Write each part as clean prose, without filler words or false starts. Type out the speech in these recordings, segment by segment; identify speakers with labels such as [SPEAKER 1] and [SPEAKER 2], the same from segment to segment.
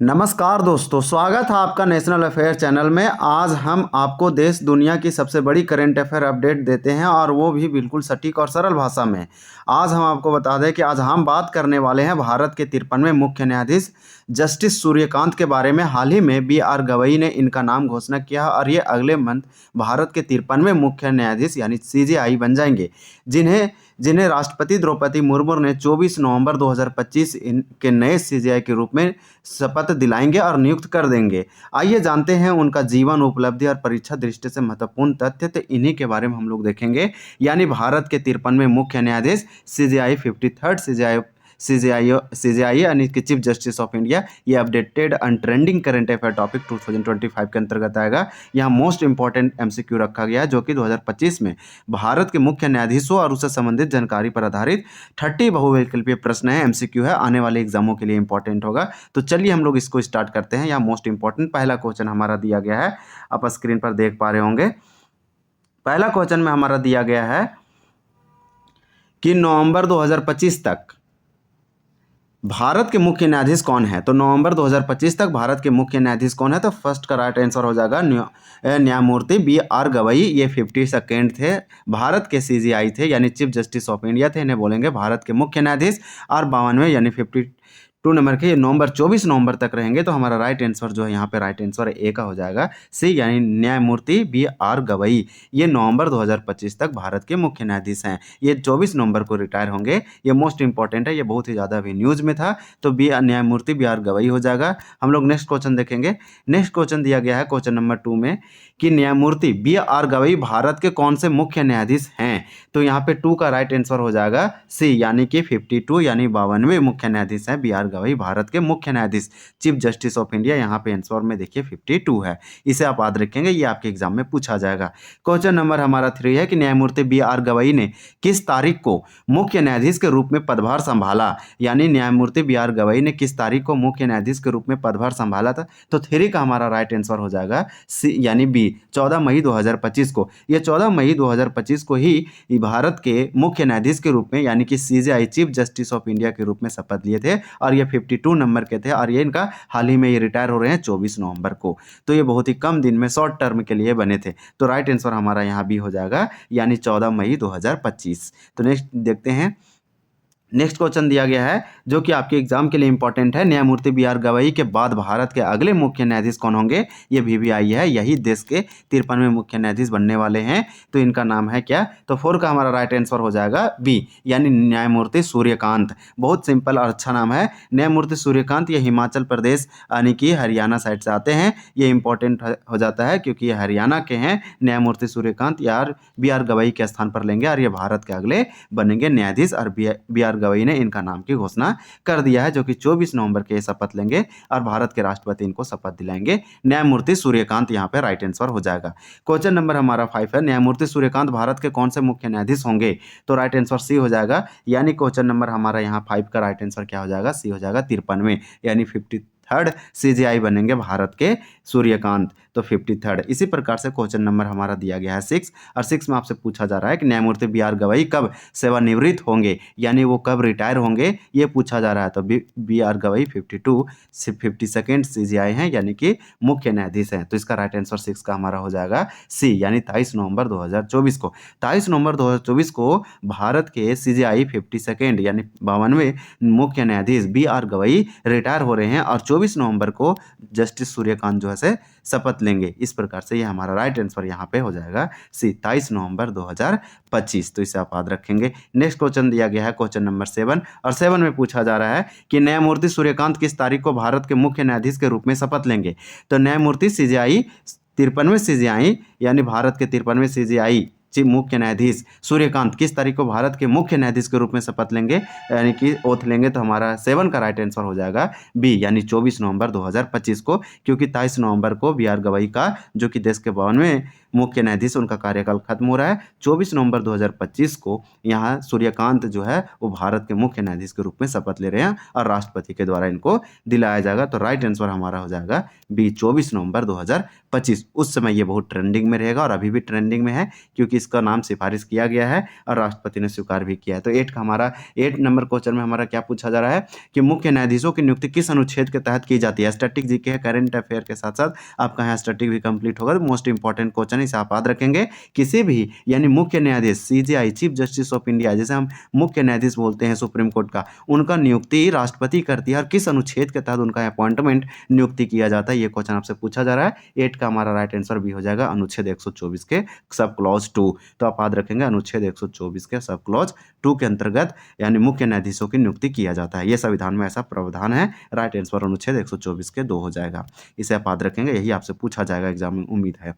[SPEAKER 1] नमस्कार दोस्तों, स्वागत है आपका नेशनल अफेयर चैनल में। आज हम आपको देश दुनिया की सबसे बड़ी करंट अफेयर अपडेट देते हैं और वो भी बिल्कुल सटीक और सरल भाषा में। आज हम आपको बता दें कि आज हम बात करने वाले हैं भारत के 53वें मुख्य न्यायाधीश जस्टिस सूर्यकांत के बारे में। हाल ही में बी.आर. गवई ने इनका नाम घोषणा किया और ये अगले मंथ भारत के 53वें मुख्य न्यायाधीश यानी सीजेआई बन जाएंगे, जिन्हें जिन्हें राष्ट्रपति द्रौपदी मुर्मू ने 24 नवंबर 2025 के नए सीजेआई के रूप में शपथ दिलाएंगे और नियुक्त कर देंगे। आइए जानते हैं उनका जीवन, उपलब्धि और परीक्षा दृष्टि से महत्वपूर्ण तथ्य, तो इन्हीं के बारे में हम लोग देखेंगे। यानी भारत के 53वें मुख्य न्यायाधीश सीजेआई 53rd सीजेआई यानी कि चीफ जस्टिस ऑफ इंडिया, ये updated and trending current affair topic 2025 के अंतर्गत आएगा। यहाँ मोस्ट इंपॉर्टेंट एमसीक्यू रखा गया है, जो कि 2025 में भारत के मुख्य न्यायाधीशों और उससे संबंधित जानकारी पर आधारित 30 बहुविकल्पीय प्रश्न है, एमसीक्यू है, आने वाले एग्जामों के लिए इंपॉर्टेंट होगा। तो चलिए हम लोग इसको स्टार्ट करते हैं। यहाँ मोस्ट इंपॉर्टेंट पहला क्वेश्चन हमारा दिया गया है, आप स्क्रीन पर देख पा रहे होंगे। पहला क्वेश्चन में हमारा दिया गया है कि नवंबर 2025 तक भारत के मुख्य न्यायाधीश कौन है। तो नवंबर 2025 तक भारत के मुख्य न्यायाधीश कौन है, तो फर्स्ट का राइट आंसर हो जाएगा न्यायमूर्ति बी.आर. गवई। ये 52nd थे, भारत के सीजेआई थे यानी चीफ जस्टिस ऑफ इंडिया थे, इन्हें बोलेंगे भारत के मुख्य न्यायाधीश। और 52वें यानी 52 नंबर के, ये नवंबर 24 नवंबर तक रहेंगे। तो हमारा राइट आंसर जो है यहाँ पे राइट आंसर ए का हो जाएगा, सी यानी न्यायमूर्ति बी.आर. गवई। ये नवंबर 2025 तक भारत के मुख्य न्यायाधीश हैं। ये 24 नवंबर को रिटायर होंगे। ये मोस्ट इंपॉर्टेंट है, ये बहुत ही ज़्यादा अभी न्यूज़ में था। तो न्यायमूर्ति बी.आर. गवई हो जाएगा। हम लोग नेक्स्ट क्वेश्चन देखेंगे। नेक्स्ट क्वेश्चन दिया गया है क्वेश्चन नंबर 2 में कि न्यायमूर्ति बी.आर. गवई भारत के कौन से मुख्य न्यायाधीश हैं। तो यहाँ पे 2 का राइट आंसर हो जाएगा सी यानी कि 52 यानी 52वें मुख्य न्यायाधीश हैं बी.आर. गवई, भारत के मुख्य न्यायाधीश चीफ जस्टिस ऑफ इंडिया। यहाँ पे आंसर में देखिए 52 है, इसे आप याद रखेंगे, ये आपके एग्जाम में पूछा जाएगा। क्वेश्चन नंबर हमारा 3 है कि न्यायमूर्ति बी.आर. गवई ने किस तारीख को मुख्य न्यायाधीश के रूप में पदभार संभाला। यानी न्यायमूर्ति बी.आर. गवई ने किस तारीख को मुख्य न्यायाधीश के रूप में पदभार संभाला था। तो 3 का हमारा राइट आंसर हो जाएगा सी यानी बी 14 मई 2025 को। ये 14 मई 2025 को ही भारत के मुख्य न्यायाधीश के रूप में यानी कि CJI chief justice of India के रूप में शपथ लिए थे और ये 52 नंबर के थे और ये इनका हाल ही में ये रिटायर हो रहे हैं 24 नवंबर को। तो ये बहुत ही कम दिन में शॉर्ट टर्म के लिए बने थे। तो राइट आंसर हमारा यहाँ भी हो जाएगा यानी 14 मई 2025। तो नेक्स्ट देखते हैं। नेक्स्ट क्वेश्चन दिया गया है जो कि आपके एग्जाम के लिए इंपॉर्टेंट है। न्यायमूर्ति बी.आर. गवई के बाद भारत के अगले मुख्य न्यायाधीश कौन होंगे। ये वीवीआई है, यही देश के 53वें मुख्य न्यायाधीश बनने वाले हैं। तो इनका नाम है क्या। तो 4 का हमारा राइट आंसर हो जाएगा बी यानी न्यायमूर्ति सूर्यकांत। बहुत सिंपल और अच्छा नाम है न्यायमूर्ति सूर्यकांत। ये हिमाचल प्रदेश यानी कि हरियाणा साइड से आते हैं। ये इंपॉर्टेंट हो जाता है क्योंकि ये हरियाणा के हैं। न्यायमूर्ति सूर्यकांत यार बी.आर. गवई के स्थान पर लेंगे और ये भारत के अगले बनेंगे न्यायाधीश और बी.आर. गवई ने इनका नाम की घोषणा कर दिया है, जो कि 24 नवंबर के शपथ लेंगे और भारत के राष्ट्रपति इनको शपथ दिलाएंगे। न्यायमूर्ति सूर्यकांत यहाँ पे राइट आंसर हो जाएगा। क्वेश्चन नंबर हमारा 5 है, न्यायमूर्ति सूर्यकांत भारत के कौन से मुख्य न्यायाधीश होंगे। तो राइट आंसर सी हो जाएगा यानी क्वेश्चन नंबर हमारा यहाँ 5 का राइट आंसर क्या हो जाएगा, सी हो जाएगा 53वें यानी 53rd सीजेआई बनेंगे भारत के सूर्यकांत। तो 53rd। इसी प्रकार से क्वेश्चन नंबर हमारा दिया गया है 6 और 6 में आपसे पूछा जा रहा है कि न्यायमूर्ति बी.आर. गवई कब सेवानिवृत्त होंगे यानी वो कब रिटायर होंगे, ये पूछा जा रहा है। तो बी.आर. गवई 52nd सीजेआई हैं यानी कि मुख्य न्यायाधीश हैं। तो इसका राइट आंसर 6 का हमारा हो जाएगा सी यानी 23 नवंबर 2024 को। 23 नवंबर 2024 को भारत के सीजेआई 52nd यानी 52वें मुख्य न्यायाधीश बी.आर. गवई रिटायर हो रहे हैं और 24 नवंबर को जस्टिस सूर्यकांत जो है शपथ लेंगे। इस प्रकार से ये हमारा राइट आंसर यहाँ पे हो जाएगा सी 23 नवंबर 2025। तो इसे आप याद रखेंगे। नेक्स्ट क्वेश्चन दिया गया है क्वेश्चन नंबर 7 और 7 में पूछा जा रहा है कि न्यायमूर्ति सूर्यकांत किस तारीख को भारत के मुख्य न्यायाधीश के रूप में शपथ लेंगे। तो न्यायमूर्ति सीजेआई 53वें सीजेआई यानी भारत के 53वें सीजेआई मुख्य न्यायाधीश सूर्यकांत किस तारीख को भारत के मुख्य न्यायाधीश के रूप में शपथ लेंगे यानी कि ओथ लेंगे। तो हमारा 7 का राइट आंसर हो जाएगा बी यानी 24 नवंबर 2025 को, क्योंकि 23 नवंबर को बी.आर. गवई का जो कि देश के 52वें मुख्य न्यायाधीश, उनका कार्यकाल खत्म हो रहा है। 24 नवंबर 2025 को यहाँ सूर्यकांत जो है वो भारत के मुख्य न्यायाधीश के रूप में शपथ ले रहे हैं और राष्ट्रपति के द्वारा इनको दिलाया जाएगा। तो राइट आंसर हमारा हो जाएगा बी, 24 नवंबर 2025। उस समय ये बहुत ट्रेंडिंग में रहेगा और अभी भी ट्रेंडिंग में है, क्योंकि इसका नाम सिफारिश किया गया है और राष्ट्रपति ने स्वीकार भी किया है। तो 8 नंबर क्वेश्चन में हमारा क्या पूछा जा रहा है कि मुख्य न्यायाधीशों की नियुक्ति किस अनुच्छेद के तहत की जाती है। स्टैटिक जीके है, करंट अफेयर के साथ साथ आपका यहाँ स्टैटिक भी कंप्लीट होगा। मोस्ट इंपॉर्टेंट क्वेश्चन इसे आप याद रखेंगे। किसी भी यानी मुख्य न्यायाधीश CJI, chief justice of India, जैसे हम मुख्य न्यायाधीश बोलते हैं सुप्रीम कोर्ट का, उनका नियुक्ति राष्ट्रपति करती है और किस अनुच्छेद के तहत उनका अपॉइंटमेंट नियुक्ति किया जाता है, ये क्वेश्चन आपसे पूछा जा रहा है। 8 का हमारा राइट आंसर भी हो जाएगा अनुच्छेद 124 के सब क्लॉज 2। तो आप याद रखेंगे अनुच्छेद 124 के सब क्लॉज 2 के अंतर्गत यानी मुख्य न्यायाधीशों की नियुक्ति किया जाता है। ये संविधान में ऐसा प्रावधान है। राइट आंसर अनुच्छेद 124 के 2 हो जाएगा। इसे आप याद रखेंगे, यही आपसे पूछा जाएगा एग्जाम में, उम्मीद है।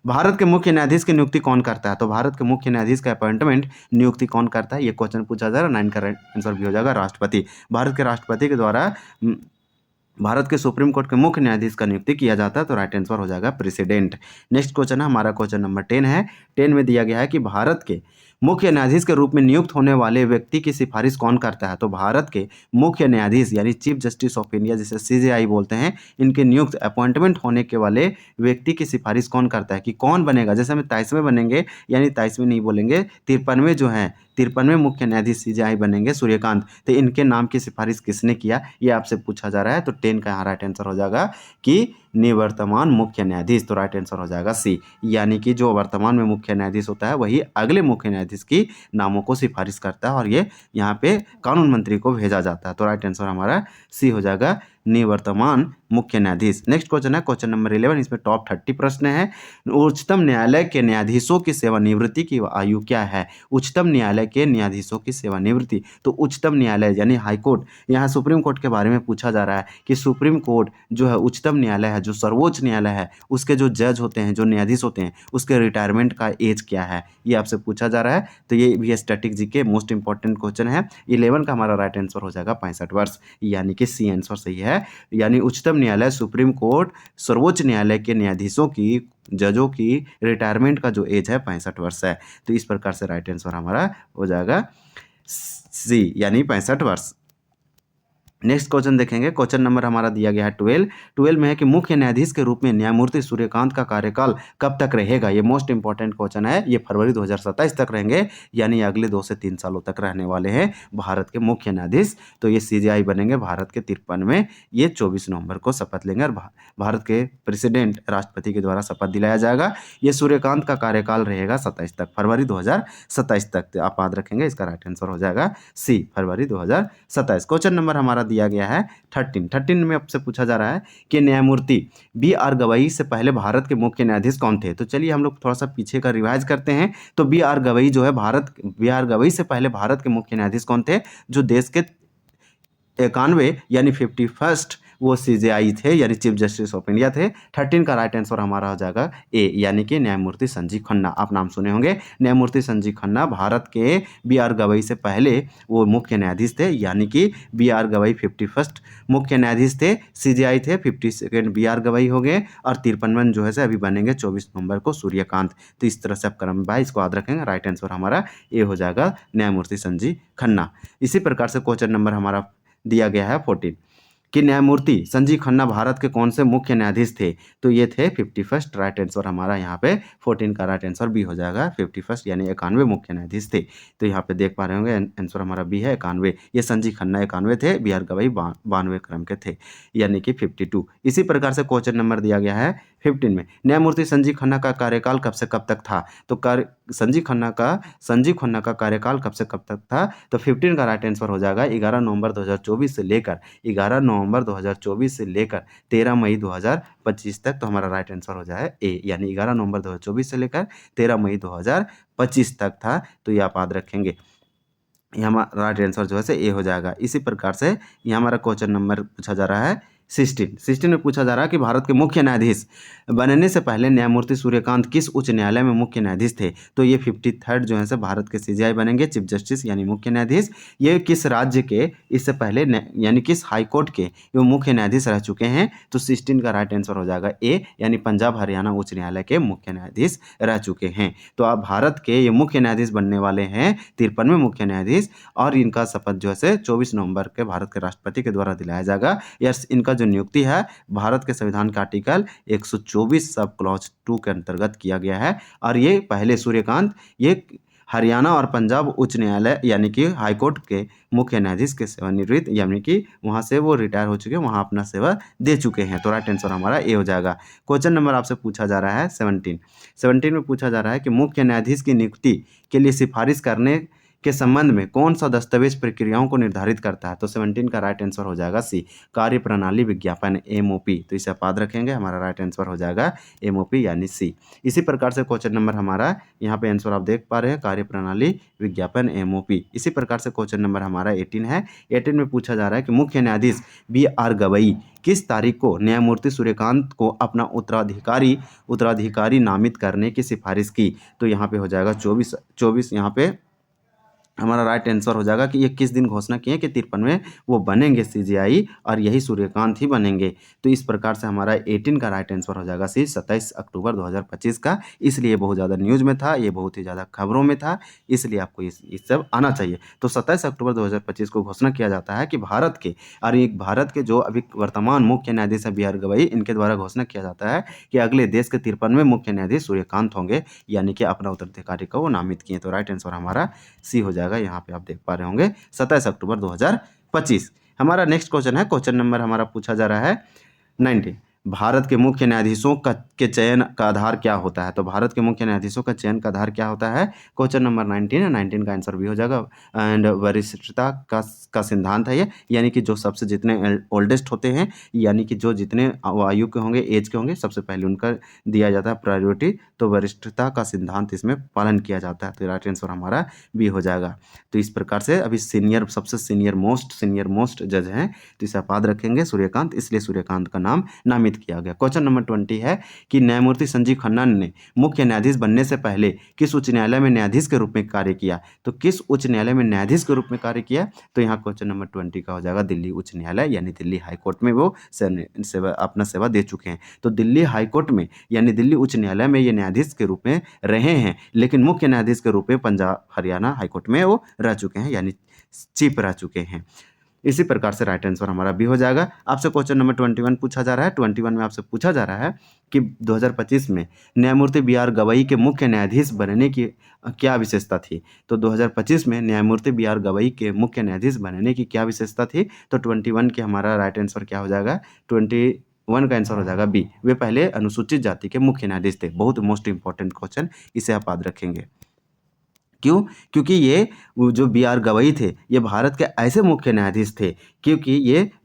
[SPEAKER 1] भारत के मुख्य न्यायाधीश की नियुक्ति कौन करता है। तो भारत के मुख्य न्यायाधीश का अपॉइंटमेंट नियुक्ति कौन करता है, ये क्वेश्चन पूछा जा रहा है। 9 का राइट आंसर भी हो जाएगा राष्ट्रपति। भारत के राष्ट्रपति के द्वारा भारत के सुप्रीम कोर्ट के मुख्य न्यायाधीश का नियुक्ति किया जाता है। तो राइट आंसर हो जाएगा प्रेसिडेंट। नेक्स्ट क्वेश्चन है हमारा क्वेश्चन नंबर 10 है। 10 में दिया गया है कि भारत के मुख्य न्यायाधीश के रूप में नियुक्त होने वाले व्यक्ति की सिफारिश कौन करता है। तो भारत के मुख्य न्यायाधीश यानी चीफ जस्टिस ऑफ इंडिया, जिसे सीजेआई बोलते हैं, इनके नियुक्त अपॉइंटमेंट होने के वाले व्यक्ति की सिफारिश कौन करता है कि कौन बनेगा। जैसे हमें 23वें बनेंगे, यानी 23वें नहीं बोलेंगे, 53वें जो हैं, 53वें मुख्य न्यायाधीश सीजेआई बनेंगे सूर्यकांत। तो इनके नाम की सिफारिश किसने किया, ये आपसे पूछा जा रहा है। तो 10 का यहाँ राइट आंसर हो जाएगा कि निवर्तमान मुख्य न्यायाधीश। तो राइट आंसर हो जाएगा सी, यानी कि जो वर्तमान में मुख्य न्यायाधीश होता है वही अगले मुख्य न्यायाधीश की नामों को सिफारिश करता है और ये यहाँ पे कानून मंत्री को भेजा जाता है। तो राइट आंसर हमारा सी हो जाएगा, निवर्तमान मुख्य न्यायाधीश। नेक्स्ट क्वेश्चन है क्वेश्चन नंबर 11। इसमें टॉप 30 प्रश्न है। उच्चतम न्यायालय के न्यायाधीशों की सेवानिवृत्ति की आयु क्या है। उच्चतम न्यायालय के न्यायाधीशों की सेवानिवृत्ति, तो उच्चतम न्यायालय यानी हाईकोर्ट, यहाँ सुप्रीम कोर्ट के बारे में पूछा जा रहा है कि सुप्रीम कोर्ट जो है उच्चतम न्यायालय है, जो सर्वोच्च न्यायालय है, उसके जो जज होते हैं, जो न्यायाधीश होते हैं, उसके रिटायरमेंट का एज क्या है, ये आपसे पूछा जा रहा है। तो ये भी static GK most important question है। 11 का हमारा राइट आंसर हो जाएगा 65 वर्ष, यानी कि सी आंसर सही है। यानी उच्चतम न्यायालय, सुप्रीम कोर्ट, सर्वोच्च न्यायालय के न्यायाधीशों की, जजों की रिटायरमेंट का जो एज है 65 वर्ष है। तो इस प्रकार से राइट आंसर हमारा हो जाएगा सी, यानी 65 वर्ष। नेक्स्ट क्वेश्चन देखेंगे। क्वेश्चन नंबर हमारा दिया गया है 12 में है कि मुख्य न्यायाधीश के रूप में न्यायमूर्ति सूर्यकांत का कार्यकाल कब तक रहेगा। ये मोस्ट इंपॉर्टेंट क्वेश्चन है। ये फरवरी 2027 तक रहेंगे, यानी अगले 2 से 3 सालों तक रहने वाले हैं भारत के मुख्य न्यायाधीश। तो ये सीजेआई बनेंगे भारत के 53 में। ये 24 नवंबर को शपथ लेंगे और भारत के प्रेसिडेंट राष्ट्रपति के द्वारा शपथ दिलाया जाएगा। ये सूर्यकांत का कार्यकाल रहेगा 27 तक, फरवरी 2027 तक। तो आप याद रखेंगे, इसका राइट आंसर हो जाएगा सी, फरवरी 2027। क्वेश्चन नंबर हमारा दिया गया है 13 में आपसे पूछा जा रहा है कि न्यायमूर्ति बी.आर. गवई से पहले भारत के मुख्य न्यायाधीश कौन थे। तो चलिए हम लोग थोड़ा सा पीछे का रिवाइज करते हैं। तो बी.आर. गवई जो है बी.आर. गवई से पहले भारत के मुख्य न्यायाधीश कौन थे, जो देश के 91 यानी 51st वो सीजेआई थे, यानी चीफ जस्टिस ऑफ इंडिया थे। 13 का राइट आंसर हमारा हो जाएगा ए, यानी कि न्यायमूर्ति संजीव खन्ना। आप नाम सुने होंगे, न्यायमूर्ति संजीव खन्ना भारत के बी.आर. गवई से पहले वो मुख्य न्यायाधीश थे, यानी कि बी.आर. गवई 51st मुख्य न्यायाधीश थे। सीजेआई थे 52nd बी.आर. गवई हो गए और 53 जो है से अभी बनेंगे 24 नवंबर को सूर्यकांत। तो इस तरह से आप क्रम बाय इसको याद रखेंगे। राइट आंसर हमारा ए हो जाएगा, न्यायमूर्ति संजीव खन्ना। इसी प्रकार से क्वेश्चन नंबर हमारा दिया गया है 14 कि न्यायमूर्ति संजीव खन्ना भारत के कौन से मुख्य न्यायाधीश थे। तो ये थे 51st। राइट आंसर हमारा यहाँ पे 14 का राइट आंसर बी हो जाएगा, 51st यानी 91 मुख्य न्यायाधीश थे। तो यहाँ पे देख पा रहे होंगे आंसर हमारा बी है 91। ये संजीव खन्ना 91 थे, बी.आर. गवई 92 क्रम के थे, यानी कि 52। इसी प्रकार से क्वेश्चन नंबर दिया गया है 15 में, न्यायमूर्ति संजीव खन्ना का कार्यकाल कब से कब तक था। तो संजीव खन्ना का कार्यकाल कब से कब तक था। तो 15 का राइट आंसर हो जाएगा 11 नवंबर 2024 से लेकर 13 मई 2025 तक। तो हमारा राइट आंसर हो जाए ए, यानी 11 नवंबर 2024 से लेकर 13 मई 2025 तक था। तो ये आप याद रखेंगे, ये हमारा राइट आंसर जो है से ए हो जाएगा। इसी प्रकार से ये हमारा क्वेश्चन नंबर पूछा जा रहा है 16 में पूछा जा रहा है कि भारत के मुख्य न्यायाधीश बनने से पहले न्यायमूर्ति सूर्यकांत किस उच्च न्यायालय में मुख्य न्यायाधीश थे। तो ये 53rd जो है से भारत के सीजीआई बनेंगे, चीफ जस्टिस यानी मुख्य न्यायाधीश। ये किस राज्य के इससे पहले यानी किस हाई कोर्ट के वो मुख्य न्यायाधीश रह चुके हैं। तो 16 का राइट आंसर हो जाएगा ए, यानी पंजाब हरियाणा उच्च न्यायालय के मुख्य न्यायाधीश रह चुके हैं। तो अब भारत के ये मुख्य न्यायाधीश बनने वाले हैं 53वें मुख्य न्यायाधीश, और इनका शपथ जो है 24 नवंबर के भारत के राष्ट्रपति के द्वारा दिलाया जाएगा। यस, इनका जो नियुक्ति है भारत के संविधान के आर्टिकल 124 सब क्लॉज 2 के अंतर्गत किया गया है। और ये पहले सूर्यकांत ये हरियाणा और पंजाब उच्च न्यायालय यानी कि हाईकोर्ट के मुख्य न्यायाधीश के सेवानिवृत्त, यानी कि वहाँ से वो रिटायर हो चुके हैं, वहाँ अपना सेवा दे चुके हैं। तो राइट आंसर हमारा ए हो जाएगा। क्वेश्चन नंबर आपसे पूछा जा रहा है 17 में पूछा जा रहा है कि मुख्य न्यायाधीश की नियुक्ति के लिए सिफारिश करने के संबंध में कौन सा दस्तावेज प्रक्रियाओं को निर्धारित करता है। तो 17 का राइट आंसर हो जाएगा सी, कार्य प्रणाली विज्ञापन MOP। तो इसे आप याद रखेंगे, हमारा राइट आंसर हो जाएगा MOP यानी सी। इसी प्रकार से क्वेश्चन नंबर हमारा यहाँ पे आंसर आप देख पा रहे हैं, कार्य प्रणाली विज्ञापन MOP। इसी प्रकार से क्वेश्चन नंबर हमारा 18 है। 18 में पूछा जा रहा है कि मुख्य न्यायाधीश BR गवई किस तारीख को न्यायमूर्ति सूर्यकांत को अपना उत्तराधिकारी नामित करने की सिफारिश की। तो यहाँ पे हो जाएगा 24 यहाँ पे हमारा राइट आंसर हो जाएगा कि ये किस दिन घोषणा किए कि 53वें वो बनेंगे CGI, और यही सूर्यकांत ही बनेंगे। तो इस प्रकार से हमारा 18 का राइट आंसर हो जाएगा सी, 27 अक्टूबर 2025 का। इसलिए बहुत ज़्यादा न्यूज़ में था, ये बहुत ही ज़्यादा खबरों में था, इसलिए आपको इस सब आना चाहिए। तो 27 अक्टूबर 2025 को घोषणा किया जाता है कि भारत के जो अभी वर्तमान मुख्य न्यायाधीश है BR गवई, इनके द्वारा घोषणा किया जाता है कि अगले देश के 53वें मुख्य न्यायाधीश सूर्यकांत होंगे, यानी कि अपना उत्तराधिकारी को वो नामित किए। तो राइट आंसर हमारा सी हो जाएगा। यहाँ पे आप देख पा रहे होंगे 27 अक्टूबर 2025। हमारा नेक्स्ट क्वेश्चन है, क्वेश्चन नंबर हमारा पूछा जा रहा है 19। भारत के मुख्य न्यायाधीशों के चयन का आधार क्या होता है। तो भारत के मुख्य न्यायाधीशों का चयन का आधार क्या होता है। क्वेश्चन नंबर 19 है, 19 का आंसर भी हो जाएगा। एंड वरिष्ठता का सिद्धांत है ये, यानी कि जो सबसे जितने ओल्डेस्ट होते हैं, यानी कि जो जितने आयु के होंगे, एज के होंगे, सबसे पहले उनका दिया जाता है प्रायोरिटी। तो वरिष्ठता का सिद्धांत इसमें पालन किया जाता है। तो राइट आंसर हमारा बी हो जाएगा। तो इस प्रकार से अभी सबसे सीनियर मोस्ट जज हैं, तो इसे आप याद रखेंगे सूर्यकांत, इसलिए सूर्यकांत का नाम नामित किया गया। क्वेश्चन नंबर 20 है कि न्यायमूर्ति संजीव खन्ना ने मुख्य न्यायाधीश बनने से पहले किस उच्च न्यायालय में न्यायाधीश के रूप में कार्य किया। तो किस उच्च न्यायालय में न्यायाधीश के रूप में कार्य किया। तो यहाँ क्वेश्चन नंबर 20 का हो जाएगा दिल्ली उच्च न्यायालय, यानी दिल्ली हाईकोर्ट में वो अपना सेवा दे चुके हैं। तो दिल्ली हाईकोर्ट में यानी दिल्ली उच्च न्यायालय में ये न्यायाधीश के रूप में रहे हैं, लेकिन मुख्य न्यायाधीश के रूप में पंजाब हरियाणा हाईकोर्ट में वो रह चुके हैं, यानी चीफ रह चुके हैं। इसी प्रकार से राइट आंसर हमारा बी हो जाएगा। आपसे क्वेश्चन नंबर 21 पूछा जा रहा है। 21 में आपसे पूछा जा रहा है कि 2025 में न्यायमूर्ति BR गवई के मुख्य न्यायाधीश बनने की क्या विशेषता थी। तो 2025 में न्यायमूर्ति BR गवई के मुख्य न्यायाधीश बनने की क्या विशेषता थी। तो 21 के हमारा राइट आंसर क्या हो जाएगा, 21 का आंसर हो जाएगा बी, वे पहले अनुसूचित जाति के मुख्य न्यायाधीश थे। बहुत मोस्ट इंपॉर्टेंट क्वेश्चन, इसे आप याद रखेंगे। क्यों, क्योंकि ये जो BR गवई थे, ये भारत के ऐसे मुख्य न्यायाधीश थे क्योंकि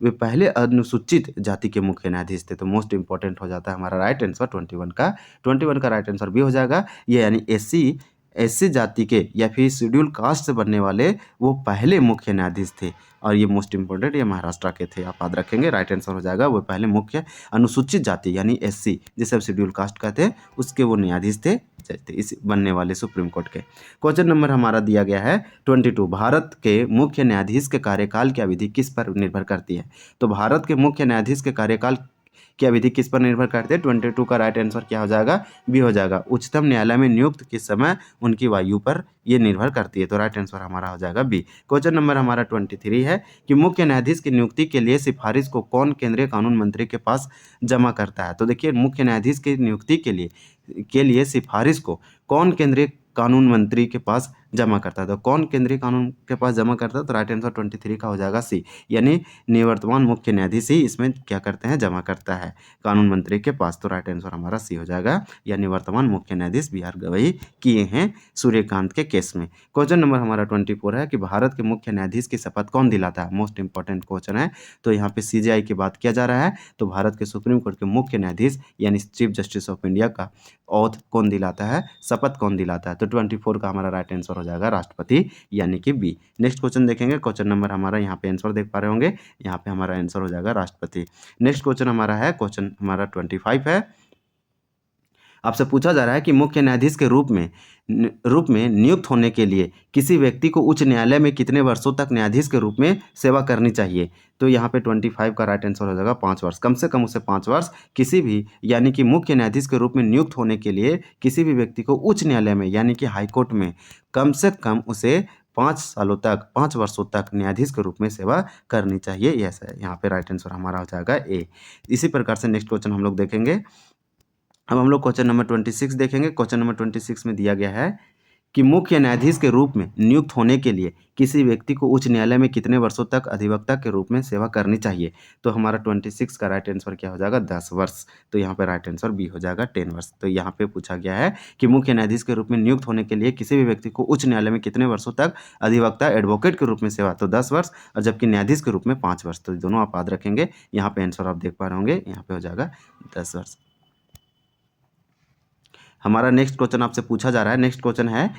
[SPEAKER 1] वे पहले अनुसूचित जाति के मुख्य न्यायाधीश थे। तो मोस्ट इंपॉर्टेंट हो जाता है हमारा राइट आंसर 21 का राइट आंसर भी हो जाएगा। ये यानी SC जाति के या फिर शेड्यूल कास्ट से बनने वाले वो पहले मुख्य न्यायाधीश थे, और ये मोस्ट इंपॉर्टेंट, ये महाराष्ट्र के थे, आप याद रखेंगे। राइट आंसर हो जाएगा वो पहले मुख्य अनुसूचित जाति यानी SC, जिसे शेड्यूल कास्ट कहते हैं, उसके वो न्यायाधीश थे इस बनने वाले सुप्रीम कोर्ट के। क्वेश्चन नंबर हमारा दिया गया है 22। भारत के मुख्य न्यायाधीश के कार्यकाल की अवधि किस पर निर्भर करती है। तो भारत के मुख्य न्यायाधीश के कार्यकाल की अवधि किस पर निर्भर करती है। 22 का राइट आंसर क्या हो जाएगा, बी हो जाएगा। उच्चतम न्यायालय में नियुक्त किस समय उनकी वायु पर ये निर्भर करती है। तो राइट आंसर हमारा हो जाएगा बी। क्वेश्चन नंबर हमारा 23 है कि मुख्य न्यायाधीश की नियुक्ति के लिए सिफारिश को कौन केंद्रीय कानून मंत्री के पास जमा करता है। तो देखिए, मुख्य न्यायाधीश की नियुक्ति के लिए सिफारिश को कौन केंद्रीय कानून मंत्री के पास जमा करता है। तो कौन केंद्रीय कानून के पास जमा करता है। तो राइट आंसर 23 का हो जाएगा सी, यानी निवर्तमान मुख्य न्यायाधीश ही इसमें क्या करते हैं, जमा करता है कानून मंत्री के पास। तो राइट आंसर हमारा सी हो जाएगा, यानी वर्तमान मुख्य न्यायाधीश BR गवई किए हैं सूर्यकांत के केस में। क्वेश्चन नंबर हमारा 24 है कि भारत के मुख्य न्यायाधीश की शपथ कौन दिलाता है। मोस्ट इंपॉर्टेंट क्वेश्चन है। तो यहाँ पे CGI की बात किया जा रहा है। तो भारत के सुप्रीम कोर्ट के मुख्य न्यायाधीश यानी चीफ जस्टिस ऑफ इंडिया का ओथ कौन दिलाता है, शपथ कौन दिलाता है। तो 24 का हमारा राइट आंसर आंसर हो जाएगा राष्ट्रपति यानी कि बी। नेक्स्ट क्वेश्चन देखेंगे, क्वेश्चन नंबर हमारा यहाँ पे आंसर देख पा रहे होंगे, यहाँ पे हमारा आंसर हो जाएगा राष्ट्रपति। नेक्स्ट क्वेश्चन हमारा है, क्वेश्चन हमारा 25 है। आपसे पूछा जा रहा है कि मुख्य न्यायाधीश के रूप में नियुक्त होने के लिए किसी व्यक्ति को उच्च न्यायालय में कितने वर्षों तक न्यायाधीश के रूप में सेवा करनी चाहिए। तो यहाँ पे 25 का राइट आंसर हो जाएगा 5 वर्ष। कम से कम उसे 5 वर्ष किसी भी यानी कि मुख्य न्यायाधीश के रूप में नियुक्त होने के लिए किसी भी व्यक्ति को उच्च न्यायालय में यानी कि हाईकोर्ट में कम से कम उसे 5 सालों तक 5 वर्षों तक न्यायाधीश के रूप में सेवा करनी चाहिए। यस है, यहाँ पे राइट आंसर हमारा हो जाएगा ए। इसी प्रकार से नेक्स्ट क्वेश्चन हम लोग देखेंगे। अब हम लोग क्वेश्चन नंबर 26 देखेंगे। क्वेश्चन नंबर 26 में दिया गया है कि मुख्य न्यायाधीश के रूप में नियुक्त होने के लिए किसी व्यक्ति को उच्च न्यायालय में कितने वर्षों तक अधिवक्ता के रूप में सेवा करनी चाहिए। तो हमारा 26 का राइट आंसर क्या हो जाएगा 10 वर्ष। तो यहाँ पे राइट आंसर बी हो जाएगा 10 वर्ष। तो यहाँ पे पूछा गया है कि मुख्य न्यायाधीश के रूप में नियुक्त होने के लिए किसी भी व्यक्ति को उच्च न्यायालय में कितने वर्षों तक अधिवक्ता एडवोकेट के रूप में सेवा, तो 10 वर्ष, और जबकि न्यायाधीश के रूप में 5 वर्ष। तो दोनों आप याद रखेंगे। यहाँ पे आंसर आप देख पा रहे होंगे, यहाँ पे हो जाएगा 10 वर्ष। हमारा नेक्स्ट क्वेश्चन आपसे पूछा जा रहा है, नेक्स्ट क्वेश्चन है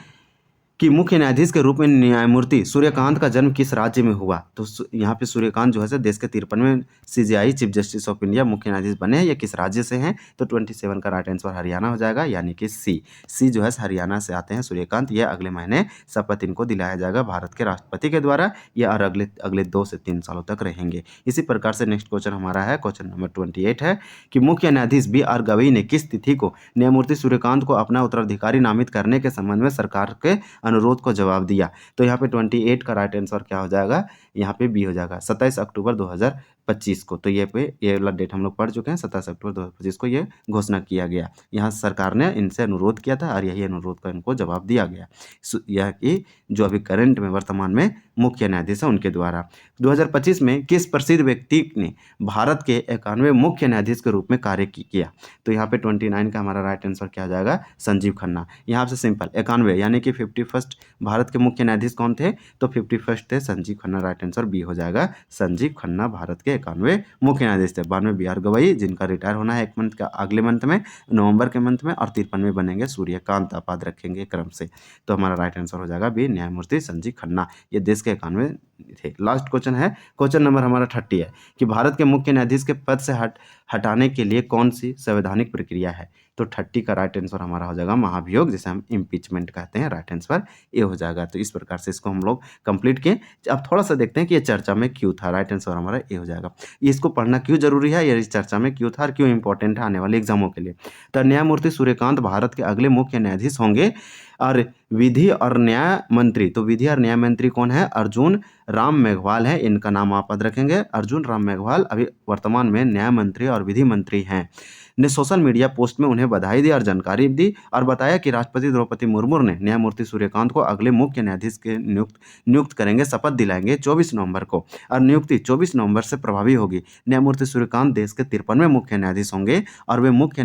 [SPEAKER 1] कि मुख्य न्यायाधीश के रूप में न्यायमूर्ति सूर्यकांत का जन्म किस राज्य में हुआ। तो यहाँ पे सूर्यकांत जो है देश के 53वें CJI chief justice of India मुख्य न्यायाधीश बने हैं। ये किस राज्य से हैं। तो 27 का राइट आंसर हरियाणा हो जाएगा यानी कि सी जो है हरियाणा से आते हैं सूर्यकांत। ये अगले महीने शपथ इनको दिलाया जाएगा भारत के राष्ट्रपति के द्वारा। ये और अगले 2 से 3 सालों तक रहेंगे। इसी प्रकार से नेक्स्ट क्वेश्चन हमारा है, क्वेश्चन नंबर 28 है कि मुख्य न्यायाधीश BR गवई ने किस तिथि को न्यायमूर्ति सूर्यकांत को अपना उत्तराधिकारी नामित करने के संबंध में सरकार के अनुरोध को जवाब दिया। तो यहाँ पे 28 का राइट आंसर क्या हो जाएगा, यहाँ पे बी हो जाएगा 27 अक्टूबर 2025 को। तो ये वाला डेट हम लोग पढ़ चुके हैं, 27 अक्टूबर 2025 को ये घोषणा किया गया। यहाँ सरकार ने इनसे अनुरोध किया था और यही अनुरोध का इनको जवाब दिया गया। यह कि जो अभी करंट में वर्तमान में मुख्य न्यायाधीश है उनके द्वारा। 2025 में किस प्रसिद्ध व्यक्ति ने भारत के 91वें मुख्य न्यायाधीश के रूप में कार्य किया। तो यहाँ पे 29 का हमारा राइट आंसर क्या आ जाएगा, संजीव खन्ना। यहाँ से सिंपल 91 यानी कि 51st भारत के मुख्य न्यायाधीश कौन थे, तो 51st थे Sanjeev Khanna. Right answer B हो जाएगा, संजीव खन्ना भारत के 91वें मुख्य न्यायाधीश थे। 92 BR गवई जिनका रिटायर होना है एक मंथ का अगले मंथ में, नवंबर के मंथ में, और 53वें बनेंगे सूर्यकांत। आप याद रखेंगे क्रम से। तो हमारा राइट आंसर हो जाएगा बी, न्यायमूर्ति संजीव खन्ना। ये देश के 91 थे। लास्ट क्वेश्चन है, क्वेश्चन नंबर हमारा 30 है कि भारत के मुख्य न्यायाधीश के पद से हटाने के लिए कौन सी संवैधानिक प्रक्रिया है। तो 30 का राइट आंसर हमारा हो जाएगा महाभियोग, जिसे हम इम्पीचमेंट कहते हैं। राइट आंसर ये हो जाएगा। तो इस प्रकार से इसको हम लोग कंप्लीट किए। अब थोड़ा सा देखते हैं कि ये चर्चा में क्यों था। राइट आंसर हमारा ये हो जाएगा। इसको पढ़ना क्यों जरूरी है, ये इस चर्चा में क्यों था और क्यों इंपॉर्टेंट है आने वाले एग्जामों के लिए। तो न्यायमूर्ति सूर्यकांत भारत के अगले मुख्य न्यायाधीश होंगे। और विधि और न्याय मंत्री, तो विधि और न्याय मंत्री कौन है, अर्जुन राम मेघवाल है। इनका नाम आप याद रखेंगे, अर्जुन राम मेघवाल अभी वर्तमान में न्याय मंत्री और विधि मंत्री हैं। ने सोशल मीडिया पोस्ट में उन्हें बधाई दी और जानकारी दी और बताया कि राष्ट्रपति द्रौपदी मुर्मू ने न्यायमूर्ति सूर्यकांत को अगले मुख्य न्यायाधीश के नियुक्त करेंगे, शपथ दिलाएंगे 24 नवंबर को, और नियुक्ति 24 नवंबर से प्रभावी होगी। न्यायमूर्ति सूर्यकांत देश के 53वें मुख्य न्यायाधीश होंगे और वे मुख्य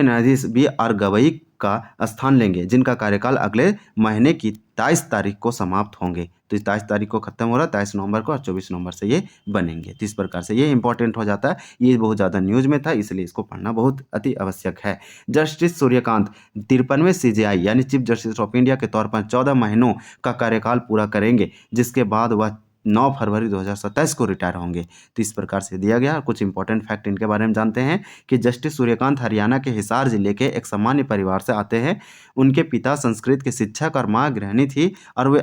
[SPEAKER 1] न्यायाधीश BR गवई का स्थान लेंगे, जिनका कार्यकाल अगले महीने की 23 तारीख को समाप्त होंगे। तो 23 तारीख को खत्म हो रहा है, 23 नवंबर को, और 24 नवंबर से ये बनेंगे। तो इस प्रकार से ये इंपॉर्टेंट हो जाता है। ये बहुत ज़्यादा न्यूज़ में था, इसलिए इसको पढ़ना बहुत अति आवश्यक है। जस्टिस सूर्यकांत 53वें CJI यानी चीफ जस्टिस ऑफ इंडिया के तौर पर 14 महीनों का कार्यकाल पूरा करेंगे, जिसके बाद वह 9 फरवरी 2027 को रिटायर होंगे। तो इस प्रकार से दिया गया। कुछ इंपॉर्टेंट फैक्ट इनके बारे में जानते हैं कि जस्टिस सूर्यकांत हरियाणा के हिसार जिले के एक सामान्य परिवार से आते हैं। उनके पिता संस्कृत के शिक्षक और माँ गृहिणी थी और वे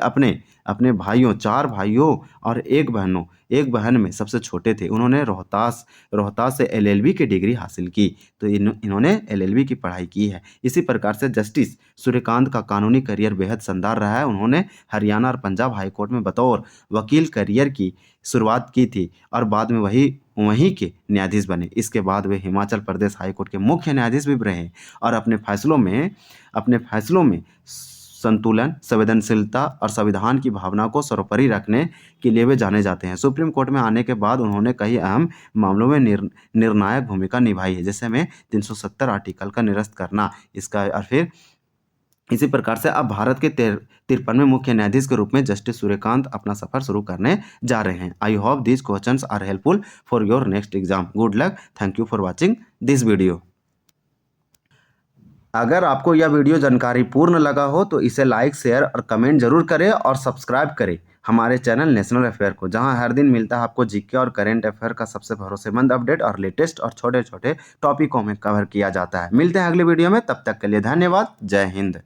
[SPEAKER 1] अपने भाइयों, 4 भाइयों और एक बहन में सबसे छोटे थे। उन्होंने रोहतास से LLB की डिग्री हासिल की। तो इन्होंने LLB की पढ़ाई की है। इसी प्रकार से जस्टिस सूर्यकांत का कानूनी करियर बेहद शानदार रहा है। उन्होंने हरियाणा और पंजाब हाईकोर्ट में बतौर वकील करियर की शुरुआत की थी और बाद में वहीं के न्यायाधीश बने। इसके बाद वे हिमाचल प्रदेश हाईकोर्ट के मुख्य न्यायाधीश भी रहे और अपने फैसलों में संतुलन, संवेदनशीलता और संविधान की भावना को सर्वोपरि रखने के लिए वे जाने जाते हैं। सुप्रीम कोर्ट में आने के बाद उन्होंने कई अहम मामलों में निर्णायक भूमिका निभाई है, जैसे में 370 आर्टिकल का निरस्त करना इसका। और फिर इसी प्रकार से अब भारत के 53वें मुख्य न्यायाधीश के रूप में जस्टिस सूर्यकांत अपना सफर शुरू करने जा रहे हैं। I hope this questions are helpful for your next exam. Good luck. Thank you for watching this video. अगर आपको यह वीडियो जानकारी पूर्ण लगा हो तो इसे लाइक, शेयर और कमेंट जरूर करें और सब्सक्राइब करें हमारे चैनल नेशनल अफेयर को, जहां हर दिन मिलता है आपको जीके और करंट अफेयर का सबसे भरोसेमंद अपडेट और लेटेस्ट और छोटे छोटे टॉपिकों में कवर किया जाता है। मिलते हैं अगली वीडियो में, तब तक के लिए धन्यवाद। जय हिंद।